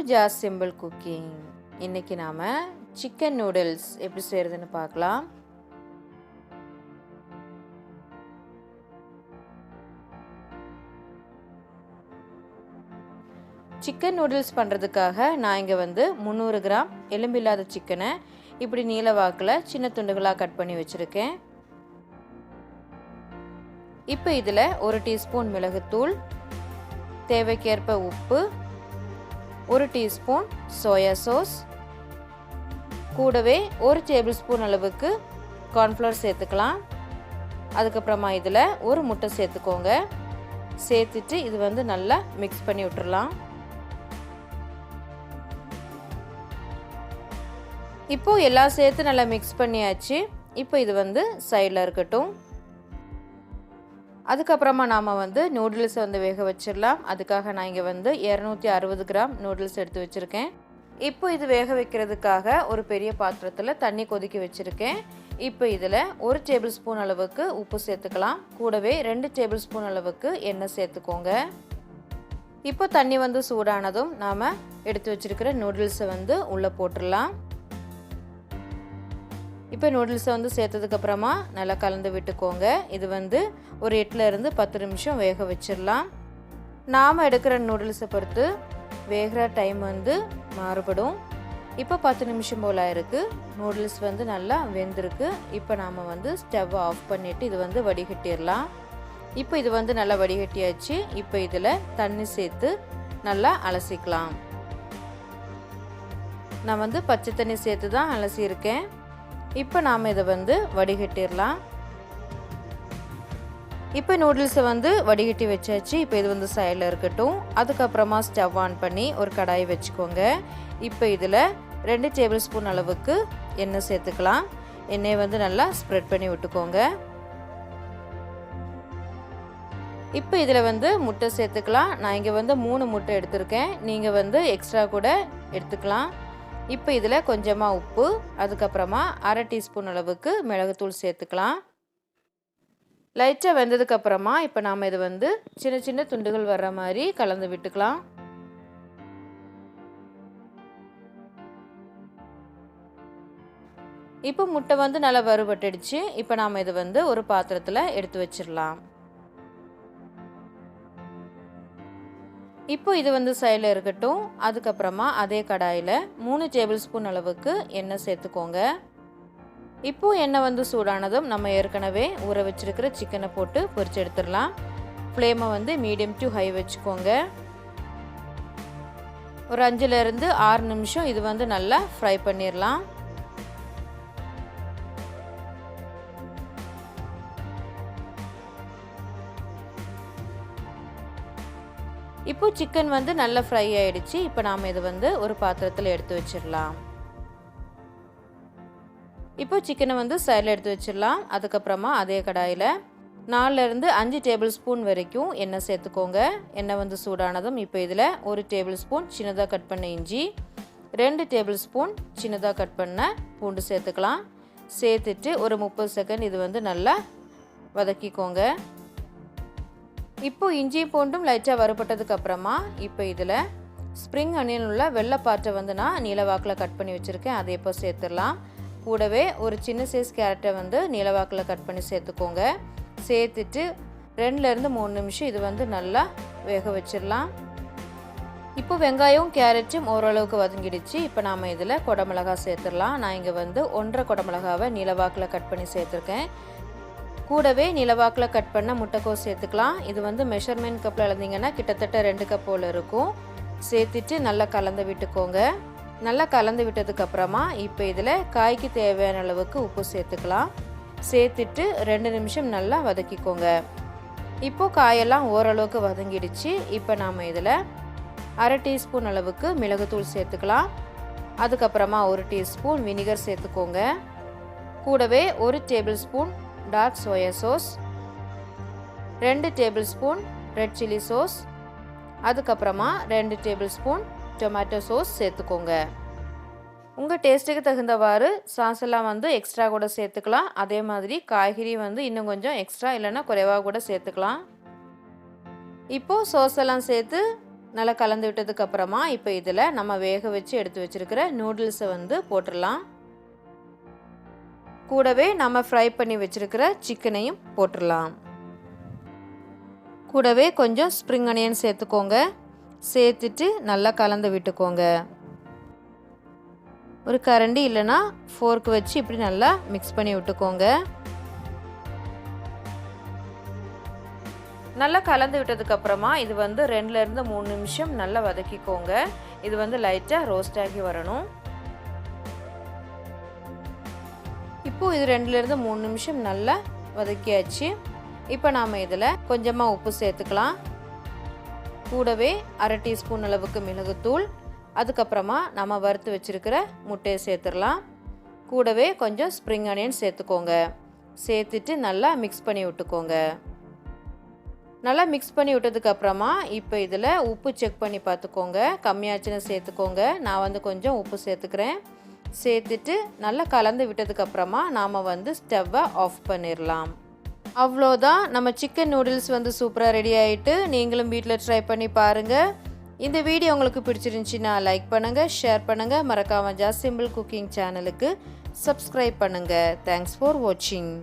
Jassimplecooking. இன்னைக்கு நாம chicken noodles எப்படி செய்யறதுன்னு பார்க்கலாம். சிக்கன் நூடுல்ஸ் பண்றதுக்காக நான் இங்க 300 கிராம் எலும்பில்லாத சிக்கனை இப்படி நீல வாக்குல சின்ன துண்டுகளா கட் பண்ணி வச்சிருக்கேன். இப்போ இதுல 1 டீஸ்பூன் மிளகுத்தூள், தேவைக்கேற்ப உப்பு, 1 டீஸ்பூன் சோயா சாஸ், கூடவே 1 டேபிள் ஸ்பூன் அளவுக்கு கார்ன்ஃப்ளவர் சேர்த்துக்கலாம். அதுக்கப்புறமா இதில் 1 முட்டை சேர்த்துக்கோங்க. சேர்த்துட்டு இது நல்லா மிக்ஸ் பண்ணி விட்டுறலாம். இப்போ எல்லாம் சேர்த்து நல்லா மிக்ஸ் பண்ணியாச்சு. இப்போ இது சைடில் இருக்கட்டும். அதுக்கப்புறமா நாம் நூடுல்ஸை வேக வச்சிடலாம். அதுக்காக நான் இங்கே 260 கிராம் நூடுல்ஸ் எடுத்து வச்சுருக்கேன். இப்போ இது வேக வைக்கிறதுக்காக ஒரு பெரிய பாத்திரத்தில் தண்ணி கொதிக்க வச்சுருக்கேன். இப்போ இதில் 1 டேபிள் ஸ்பூன் அளவுக்கு உப்பு சேர்த்துக்கலாம். கூடவே 2 டேபிள் ஸ்பூன் அளவுக்கு எண்ணெய் சேர்த்துக்கோங்க. இப்போ தண்ணி சூடானதும் நாம் எடுத்து வச்சுருக்கிற நூடுல்ஸை உள்ளே போட்டுடலாம். இப்போ நூடுல்ஸை சேர்த்ததுக்கப்புறமா நல்லா கலந்து விட்டுக்கோங்க. இது ஒரு 8லேருந்து 10 நிமிஷம் வேக வச்சிடலாம். நாம் எடுக்கிற நூடுல்ஸை பொறுத்து வேகிற டைம் மாறுபடும். இப்போ 10 நிமிஷம் போல் இருக்குது. நூடுல்ஸ் நல்லா வெந்திருக்கு. இப்போ நாம் ஸ்டவ் ஆஃப் பண்ணிவிட்டு இது வடிகட்டிடலாம். இப்போ இது நல்லா வடிகட்டியாச்சு. இப்போ இதில் தண்ணி சேர்த்து நல்லா அலசிக்கலாம். நான் பச்சை தண்ணி சேர்த்து தான் அலசியிருக்கேன். இப்போ நாம் இதை வடிகட்டிடலாம். இப்போ நூடுல்ஸை வடிகட்டி வச்சாச்சு. இப்போ இது சைடில் இருக்கட்டும். அதுக்கப்புறமா ஸ்டவ் ஆன் பண்ணி ஒரு கடாய் வச்சுக்கோங்க. இப்போ இதில் 2 டேபிள் ஸ்பூன் அளவுக்கு எண்ணெய் சேர்த்துக்கலாம். எண்ணெயை நல்லா ஸ்ப்ரெட் பண்ணி விட்டுக்கோங்க. இப்போ இதில் முட்டை சேர்த்துக்கலாம். நான் இங்கே 3 முட்டை எடுத்திருக்கேன். நீங்கள் எக்ஸ்ட்ரா கூட எடுத்துக்கலாம். இப்போ இதில் கொஞ்சமாக உப்பு, அதுக்கப்புறமா 1/2 டீஸ்பூன் அளவுக்கு மிளகுத்தூள் சேர்த்துக்கலாம். லைட்டாக வெந்ததுக்கப்புறமா இப்போ நாம் இது சின்ன சின்ன துண்டுகள் வர்ற மாதிரி கலந்து விட்டுக்கலாம். இப்போ முட்டை நல்லா வறுபட்டுடுச்சு. இப்போ நாம் இது ஒரு பாத்திரத்தில் எடுத்து வச்சிடலாம். இப்போ இது சைடில் இருக்கட்டும். அதுக்கப்புறமா அதே கடாயில் 3 டேபிள் ஸ்பூன் அளவுக்கு எண்ணெய் சேர்த்துக்கோங்க. இப்போ எண்ணெய் சூடானதும் நம்ம ஏற்கனவே ஊற வச்சிருக்கிற சிக்கனை போட்டு பொரிச்சு எடுத்துடலாம். ஃப்ளேமை மீடியம் டு ஹை வச்சுக்கோங்க. ஒரு 5லேருந்து 6 நிமிஷம் இது நல்லா ஃப்ரை பண்ணிடலாம். இப்போ சிக்கன் நல்லா ஃப்ரை ஆயிடுச்சு. இப்போ நாம் இது ஒரு பாத்திரத்தில் எடுத்து வச்சிடலாம். இப்போ சிக்கனை சைடில் எடுத்து வச்சிடலாம். அதுக்கப்புறமா அதே கடாயில் 4லேருந்து 5 டேபிள் ஸ்பூன் வரைக்கும் எண்ணெய் சேர்த்துக்கோங்க. எண்ணெய் சூடானதும் இப்போ இதில் 1 டேபிள் ஸ்பூன் சின்னதாக கட் பண்ண இஞ்சி, 2 டேபிள் ஸ்பூன் சின்னதாக கட் பண்ண பூண்டு சேர்த்துக்கலாம். சேர்த்துட்டு ஒரு 30 செகண்ட் இது நல்லா வதக்கிக்கோங்க. இப்போ இஞ்சியும் பூண்டும் லைட்டாக வறுபட்டதுக்கு அப்புறமா இப்போ இதில் ஸ்ப்ரிங் அனியன் உள்ள வெள்ளை பாட்டை நான் நீலவாக்கில் கட் பண்ணி வச்சுருக்கேன். அதை இப்போ சேர்த்துடலாம். கூடவே ஒரு சின்ன சைஸ் கேரட்டை நீலவாக்கில் கட் பண்ணி சேர்த்துக்கோங்க. சேர்த்துட்டு 2லேருந்து 3 நிமிஷம் இது நல்லா வேக வச்சிடலாம். இப்போ வெங்காயம் கேரட்டும் ஓரளவுக்கு வதங்கிடுச்சு. இப்போ நாம் இதில் குடமிளகா சேர்த்துடலாம். நான் இங்கே 1.5 குடமிளகாவை நீலவாக்கில் கட் பண்ணி சேர்த்துருக்கேன். கூடவே நிலவாக்கில் கட் பண்ண முட்டைக்கோஸ் சேர்த்துக்கலாம். இது மெஷர்மெண்ட் கப்பில் அளந்தீங்கன்னா கிட்டத்தட்ட 2 கப் போல் இருக்கும். சேர்த்துட்டு நல்லா கலந்து விட்டுக்கோங்க. நல்லா கலந்து விட்டதுக்கப்புறமா இப்போ இதில் காய்க்கு தேவையான அளவுக்கு உப்பு சேர்த்துக்கலாம். சேர்த்துட்டு 2 நிமிஷம் நல்லா வதக்கிக்கோங்க. இப்போது காயெல்லாம் ஓரளவுக்கு வதங்கிடுச்சு. இப்போ நாம் இதில் 1/2 டீஸ்பூன் அளவுக்கு மிளகுத்தூள் சேர்த்துக்கலாம். அதுக்கப்புறமா 1 டீஸ்பூன் வினிகர் சேர்த்துக்கோங்க. கூடவே 1 table spoon dark soya sauce, 2 table spoon red chilli sauce, அதுக்கப்புறமா 2 டேபிள் ஸ்பூன் டொமேட்டோ சாஸ் சேர்த்துக்கோங்க. உங்கள் டேஸ்ட்டுக்கு தகுந்தவாறு சாஸ் எல்லாம் எக்ஸ்ட்ரா கூட சேர்த்துக்கலாம். அதே மாதிரி காய்கறி இன்னும் கொஞ்சம் எக்ஸ்ட்ரா இல்லைன்னா குறைவாக கூட சேர்த்துக்கலாம். இப்போது சாஸ் எல்லாம் சேர்த்து நல்லா கலந்து விட்டதுக்கு அப்புறமா இப்போ இதில் நம்ம வேக வச்சு எடுத்து வச்சிருக்கிற நூடுல்ஸை வந்து போட்டுடலாம். கூடவே நம்ம ஃப்ரை பண்ணி வச்சிருக்கிற சிக்கனையும் போட்டுடலாம். கூடவே கொஞ்சம் ஸ்ப்ரிங் அனியன் சேர்த்துக்கோங்க. சேர்த்துட்டு நல்லா கலந்து விட்டுக்கோங்க. ஒரு கரண்டி இல்லைன்னா ஃபோர்க் வச்சு இப்படி நல்லா மிக்ஸ் பண்ணி விட்டுக்கோங்க. நல்லா கலந்து விட்டதுக்கு அப்புறமா இது வந்து 2லேருந்து 3 நிமிஷம் நல்லா வதக்கிக்கோங்க. இது வந்து லைட்டாக ரோஸ்ட் ஆகி வரணும். இப்போ இது 2லேருந்து 3 நிமிஷம் நல்லா வதக்கியாச்சு. இப்போ நாம் இதில் கொஞ்சமாக உப்பு சேர்த்துக்கலாம். கூடவே 1/2 டீஸ்பூன் அளவுக்கு மிளகுத்தூள், அதுக்கப்புறமா நம்ம வறுத்து வச்சிருக்கிற முட்டையை சேர்த்துடலாம். கூடவே கொஞ்சம் ஸ்ப்ரிங் ஆனியன் சேர்த்துக்கோங்க. சேர்த்துட்டு நல்லா மிக்ஸ் பண்ணி விட்டுக்கோங்க. நல்லா மிக்ஸ் பண்ணி விட்டதுக்கு அப்புறமா இப்போ இதில் உப்பு செக் பண்ணி பார்த்துக்கோங்க. கம்மியாச்சுன்னு சேர்த்துக்கோங்க. நான் வந்து கொஞ்சம் உப்பு சேர்த்துக்கிறேன். சேர்த்துட்டு நல்லா கலந்து விட்டதுக்கு அப்புறமா நாம் வந்து ஸ்டவ்வை ஆஃப் பண்ணிடலாம். அவ்வளோதான், நம்ம சிக்கன் நூடுல்ஸ் வந்து சூப்பராக ரெடி ஆகிட்டு. நீங்களும் வீட்டில் ட்ரை பண்ணி பாருங்கள். இந்த வீடியோ உங்களுக்கு பிடிச்சிருந்துச்சின்னா லைக் பண்ணுங்கள், ஷேர் பண்ணுங்கள். மறக்காமல் ஜாசிம்பிள் குக்கிங் சேனலுக்கு சப்ஸ்கிரைப் பண்ணுங்கள். தேங்க்ஸ் ஃபார் வாட்சிங்.